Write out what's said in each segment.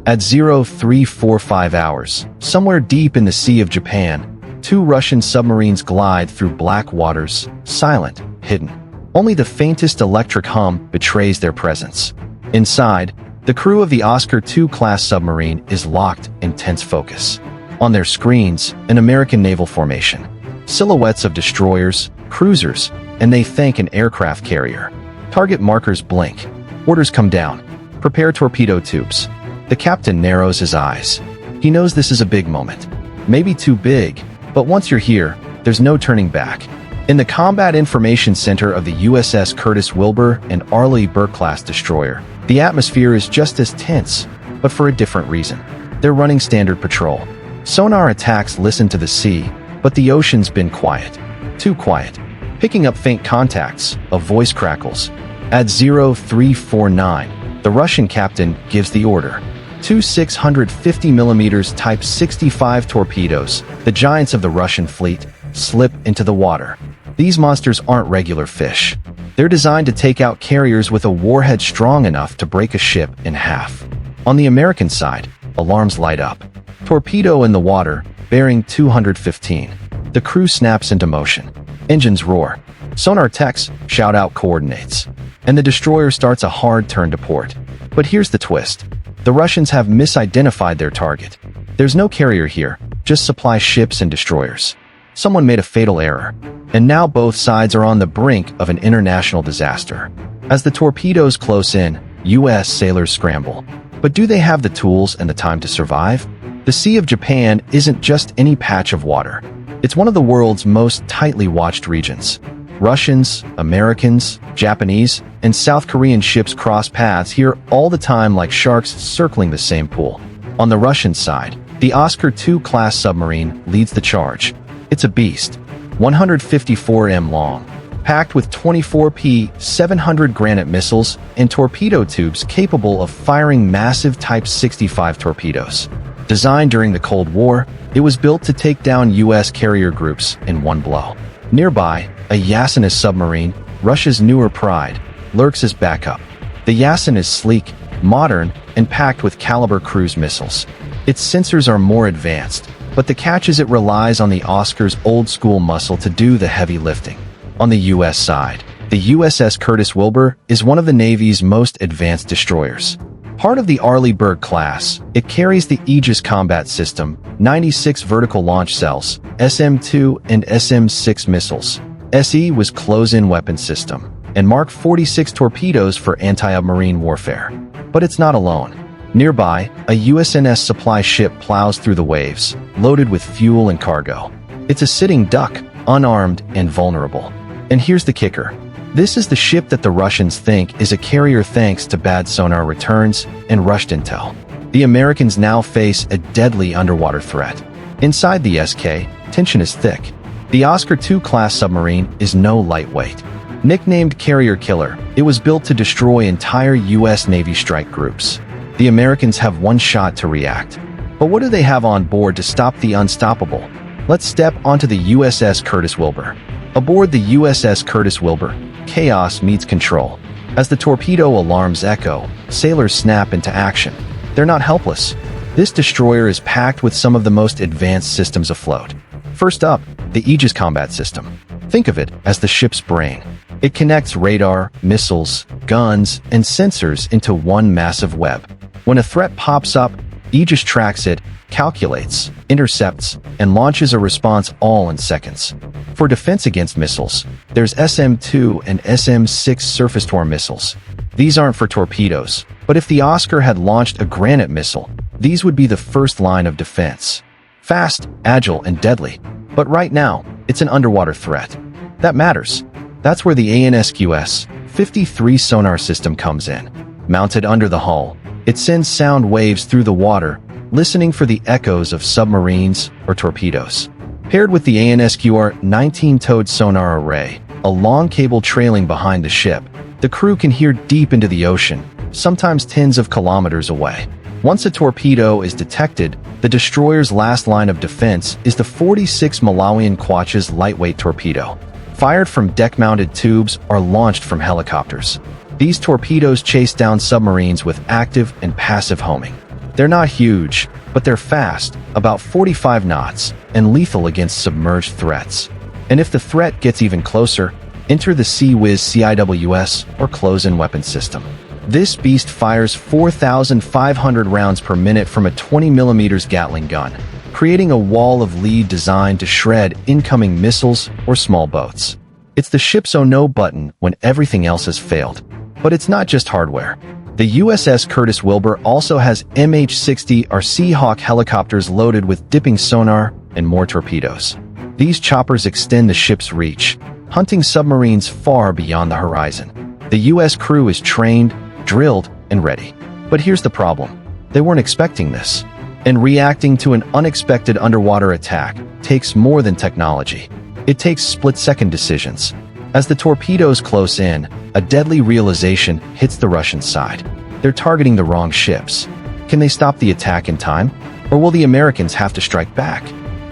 At 0345 hours, somewhere deep in the Sea of Japan, two Russian submarines glide through black waters, silent, hidden. Only the faintest electric hum betrays their presence. Inside, the crew of the Oscar-II class submarine is locked in tense focus. On their screens, an American naval formation. Silhouettes of destroyers, cruisers, and they thank an aircraft carrier. Target markers blink. Orders come down. Prepare torpedo tubes. The captain narrows his eyes. He knows this is a big moment. Maybe too big, but once you're here, there's no turning back. In the Combat Information Center of the USS Curtis Wilbur and Arleigh Burke-class destroyer, the atmosphere is just as tense, but for a different reason. They're running standard patrol. Sonar attacks listen to the sea, but the ocean's been quiet. Too quiet. Picking up faint contacts, a voice crackles. At 0349, the Russian captain gives the order. Two 650mm Type 65 torpedoes, the giants of the Russian fleet, slip into the water. These monsters aren't regular fish. They're designed to take out carriers with a warhead strong enough to break a ship in half. On the American side, alarms light up. Torpedo in the water, bearing 215. The crew snaps into motion. Engines roar. Sonar techs shout out coordinates. And the destroyer starts a hard turn to port. But here's the twist. The Russians have misidentified their target. There's no carrier here, just supply ships and destroyers. Someone made a fatal error. And now both sides are on the brink of an international disaster. As the torpedoes close in, U.S. sailors scramble. But do they have the tools and the time to survive? The Sea of Japan isn't just any patch of water. It's one of the world's most tightly watched regions. Russians, Americans, Japanese, and South Korean ships cross paths here all the time like sharks circling the same pool. On the Russian side, the Oscar-II class submarine leads the charge. It's a beast, 154 m long, packed with 24 P-700 Granit missiles and torpedo tubes capable of firing massive Type 65 torpedoes. Designed during the Cold War, it was built to take down U.S. carrier groups in one blow. Nearby, a Yasen submarine, Russia's newer pride, lurks as backup. The Yasen is sleek, modern, and packed with caliber cruise missiles. Its sensors are more advanced, but the catch is it relies on the Oscar's old-school muscle to do the heavy lifting. On the U.S. side, the USS Curtis Wilbur is one of the Navy's most advanced destroyers. Part of the Arleigh Burke-class, it carries the Aegis combat system, 96 vertical launch cells, SM-2 and SM-6 missiles. SE was close-in weapon system, and Mark 46 torpedoes for anti-submarine warfare. But it's not alone. Nearby, a USNS supply ship plows through the waves, loaded with fuel and cargo. It's a sitting duck, unarmed and vulnerable. And here's the kicker. This is the ship that the Russians think is a carrier thanks to bad sonar returns and rushed intel. The Americans now face a deadly underwater threat. Inside the SK, tension is thick. The Oscar-II class submarine is no lightweight. Nicknamed Carrier Killer, it was built to destroy entire U.S. Navy strike groups. The Americans have one shot to react. But what do they have on board to stop the unstoppable? Let's step onto the USS Curtis Wilbur. Aboard the USS Curtis Wilbur, chaos meets control. As the torpedo alarms echo, sailors snap into action. They're not helpless. This destroyer is packed with some of the most advanced systems afloat. First up, the Aegis combat system. Think of it as the ship's brain. It connects radar, missiles, guns, and sensors into one massive web. When a threat pops up, Aegis tracks it, calculates, intercepts, and launches a response all in seconds. For defense against missiles, there's SM-2 and SM-6 surface-to-air missiles. These aren't for torpedoes, but if the Oscar had launched a Granit missile, these would be the first line of defense. Fast, agile, and deadly. But right now, it's an underwater threat. That matters. That's where the ANSQS-53 sonar system comes in. Mounted under the hull, it sends sound waves through the water, listening for the echoes of submarines or torpedoes. Paired with the ANSQR 19-towed sonar array, a long cable trailing behind the ship, the crew can hear deep into the ocean, sometimes tens of kilometers away. Once a torpedo is detected, the destroyer's last line of defense is the 46 Malawian Quach's lightweight torpedo. Fired from deck-mounted tubes or launched from helicopters. These torpedoes chase down submarines with active and passive homing. They're not huge, but they're fast, about 45 knots, and lethal against submerged threats. And if the threat gets even closer, enter the Sea-Wiz CIWS or close-in weapon system. This beast fires 4,500 rounds per minute from a 20mm Gatling gun, creating a wall of lead designed to shred incoming missiles or small boats. It's the ship's oh no button when everything else has failed. But it's not just hardware. The USS Curtis Wilbur also has MH-60R Seahawk helicopters loaded with dipping sonar and more torpedoes. These choppers extend the ship's reach, hunting submarines far beyond the horizon. The U.S. crew is trained, drilled, and ready. But here's the problem. They weren't expecting this. And reacting to an unexpected underwater attack takes more than technology. It takes split-second decisions. As the torpedoes close in, a deadly realization hits the Russian side. They're targeting the wrong ships. Can they stop the attack in time? Or will the Americans have to strike back?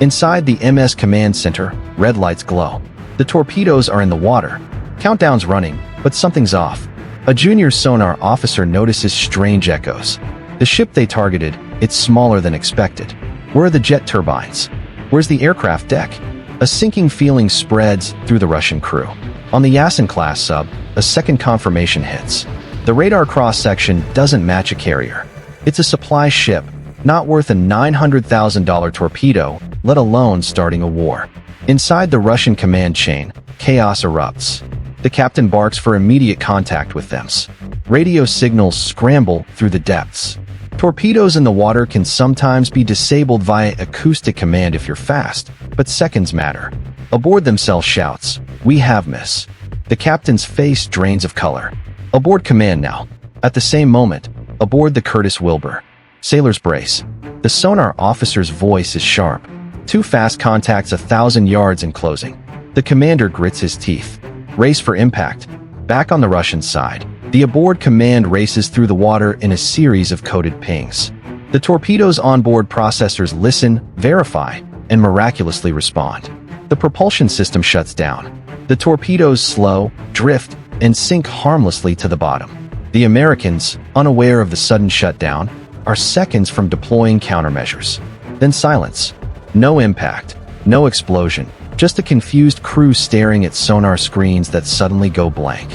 Inside the MS Command Center, red lights glow. The torpedoes are in the water. Countdown's running, but something's off. A junior sonar officer notices strange echoes. The ship they targeted, it's smaller than expected. Where are the jet turbines? Where's the aircraft deck? A sinking feeling spreads through the Russian crew. On the Yasen-class sub, a second confirmation hits. The radar cross-section doesn't match a carrier. It's a supply ship, not worth a $900,000 torpedo, let alone starting a war. Inside the Russian command chain, chaos erupts. The captain barks for immediate contact with them. Radio signals scramble through the depths. Torpedoes in the water can sometimes be disabled via acoustic command if you're fast, but seconds matter. Aboard themselves shouts, "We have miss." The captain's face drains of color. Aboard command now. At the same moment, aboard the Curtis Wilbur. Sailors brace. The sonar officer's voice is sharp. Too fast contacts 1,000 yards in closing. The commander grits his teeth. Race for impact. Back on the Russian side, the aboard command races through the water in a series of coded pings. The torpedoes' onboard processors listen, verify, and miraculously respond. The propulsion system shuts down. The torpedoes slow, drift, and sink harmlessly to the bottom. The Americans, unaware of the sudden shutdown, are seconds from deploying countermeasures. Then silence. No impact, no explosion, just a confused crew staring at sonar screens that suddenly go blank.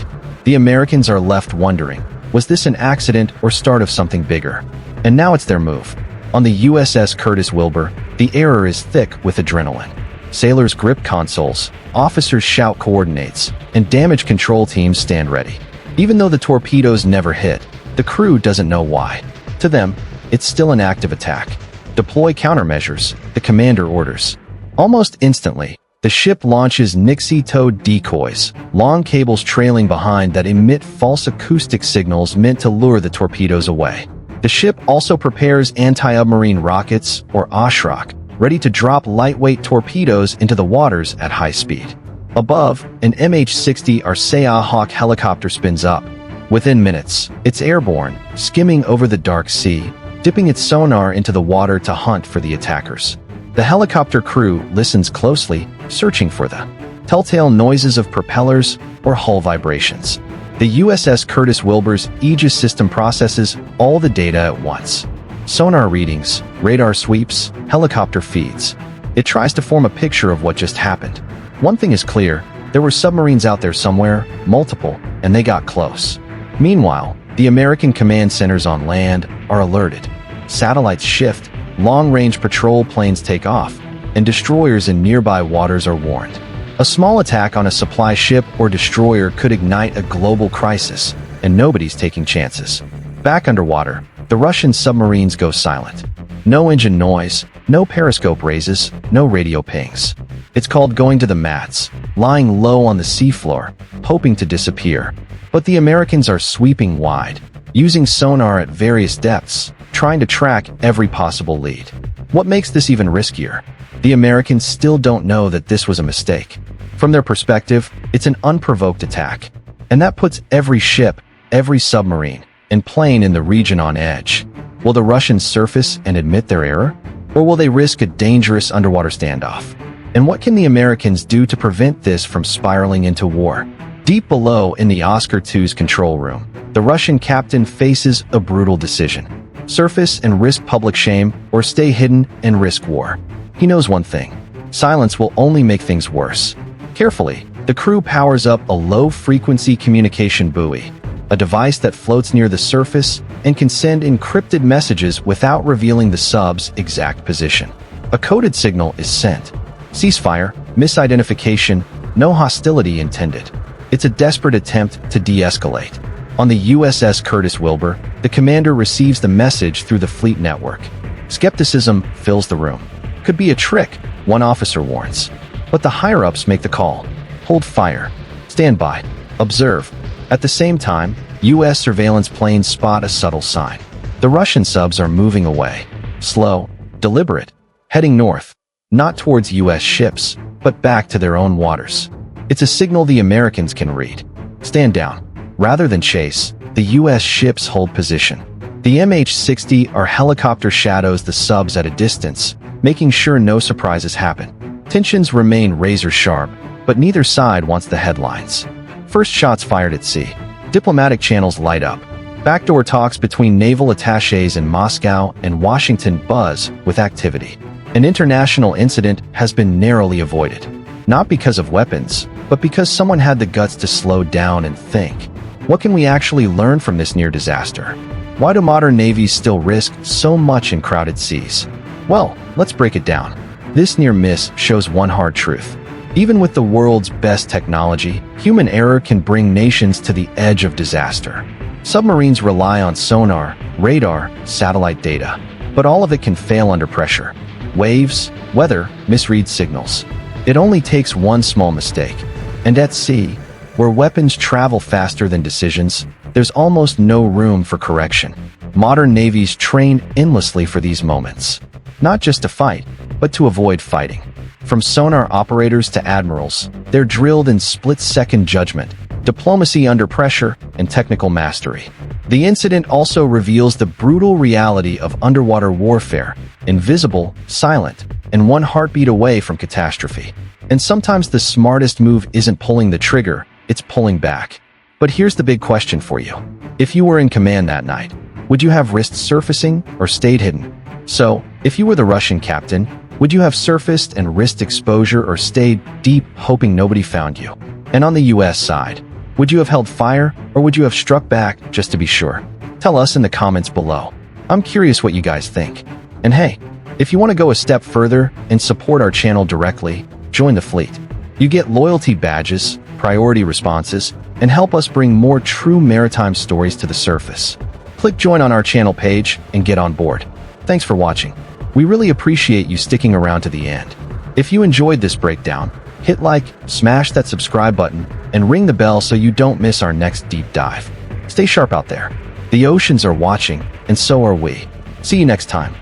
The Americans are left wondering, was this an accident or start of something bigger? And now it's their move. On the USS Curtis Wilbur, the air is thick with adrenaline. Sailors grip consoles, officers shout coordinates, and damage control teams stand ready. Even though the torpedoes never hit, the crew doesn't know why. To them, it's still an active attack. Deploy countermeasures, the commander orders. Almost instantly, the ship launches Nixie-towed decoys, long cables trailing behind that emit false acoustic signals meant to lure the torpedoes away. The ship also prepares anti-submarine rockets, or Oshrock, ready to drop lightweight torpedoes into the waters at high speed. Above, an MH-60R Seahawk helicopter spins up. Within minutes, it's airborne, skimming over the dark sea, dipping its sonar into the water to hunt for the attackers. The helicopter crew listens closely, searching for the telltale noises of propellers or hull vibrations. The USS Curtis Wilbur's Aegis system processes all the data at once. Sonar readings, radar sweeps, helicopter feeds. It tries to form a picture of what just happened. One thing is clear, there were submarines out there somewhere, multiple, and they got close. Meanwhile, the American command centers on land are alerted. Satellites shift, long-range patrol planes take off, and destroyers in nearby waters are warned. A small attack on a supply ship or destroyer could ignite a global crisis, and nobody's taking chances. Back underwater, the Russian submarines go silent. No engine noise, no periscope raises, no radio pings. It's called going to the mats, lying low on the seafloor, hoping to disappear. But the Americans are sweeping wide, using sonar at various depths, trying to track every possible lead. What makes this even riskier? The Americans still don't know that this was a mistake. From their perspective, it's an unprovoked attack. And that puts every ship, every submarine, and plane in the region on edge. Will the Russians surface and admit their error? Or will they risk a dangerous underwater standoff? And what can the Americans do to prevent this from spiraling into war? Deep below in the Oscar-II's control room, the Russian captain faces a brutal decision. Surface and risk public shame, or stay hidden and risk war. He knows one thing. Silence will only make things worse. Carefully, the crew powers up a low-frequency communication buoy, a device that floats near the surface and can send encrypted messages without revealing the sub's exact position. A coded signal is sent. Ceasefire, misidentification, no hostility intended. It's a desperate attempt to de-escalate. On the USS Curtis Wilbur, the commander receives the message through the fleet network. Skepticism fills the room. Could be a trick, one officer warns. But the higher-ups make the call. Hold fire. Stand by. Observe. At the same time, U.S. surveillance planes spot a subtle sign. The Russian subs are moving away. Slow, deliberate, heading north. Not towards U.S. ships, but back to their own waters. It's a signal the Americans can read. Stand down. Rather than chase, the U.S. ships hold position. The MH-60R helicopter shadows the subs at a distance, making sure no surprises happen. Tensions remain razor-sharp, but neither side wants the headlines. First shots fired at sea. Diplomatic channels light up. Backdoor talks between naval attachés in Moscow and Washington buzz with activity. An international incident has been narrowly avoided. Not because of weapons, but because someone had the guts to slow down and think. What can we actually learn from this near disaster? Why do modern navies still risk so much in crowded seas? Well, let's break it down. This near miss shows one hard truth. Even with the world's best technology, human error can bring nations to the edge of disaster. Submarines rely on sonar, radar, satellite data, but all of it can fail under pressure. Waves, weather, misread signals. It only takes one small mistake. And at sea, where weapons travel faster than decisions, there's almost no room for correction. Modern navies train endlessly for these moments. Not just to fight, but to avoid fighting. From sonar operators to admirals, they're drilled in split-second judgment, diplomacy under pressure, and technical mastery. The incident also reveals the brutal reality of underwater warfare, invisible, silent, and one heartbeat away from catastrophe. And sometimes the smartest move isn't pulling the trigger, it's pulling back. But here's the big question for you. If you were in command that night, would you have risked surfacing or stayed hidden? So, if you were the Russian captain, would you have surfaced and risked exposure or stayed deep hoping nobody found you? And on the US side, would you have held fire or would you have struck back just to be sure? Tell us in the comments below. I'm curious what you guys think. And hey, if you want to go a step further and support our channel directly, join the fleet. You get loyalty badges, priority responses, and help us bring more true maritime stories to the surface. Click join on our channel page and get on board. Thanks for watching. We really appreciate you sticking around to the end. If you enjoyed this breakdown, hit like, smash that subscribe button, and ring the bell so you don't miss our next deep dive. Stay sharp out there. The oceans are watching, and so are we. See you next time.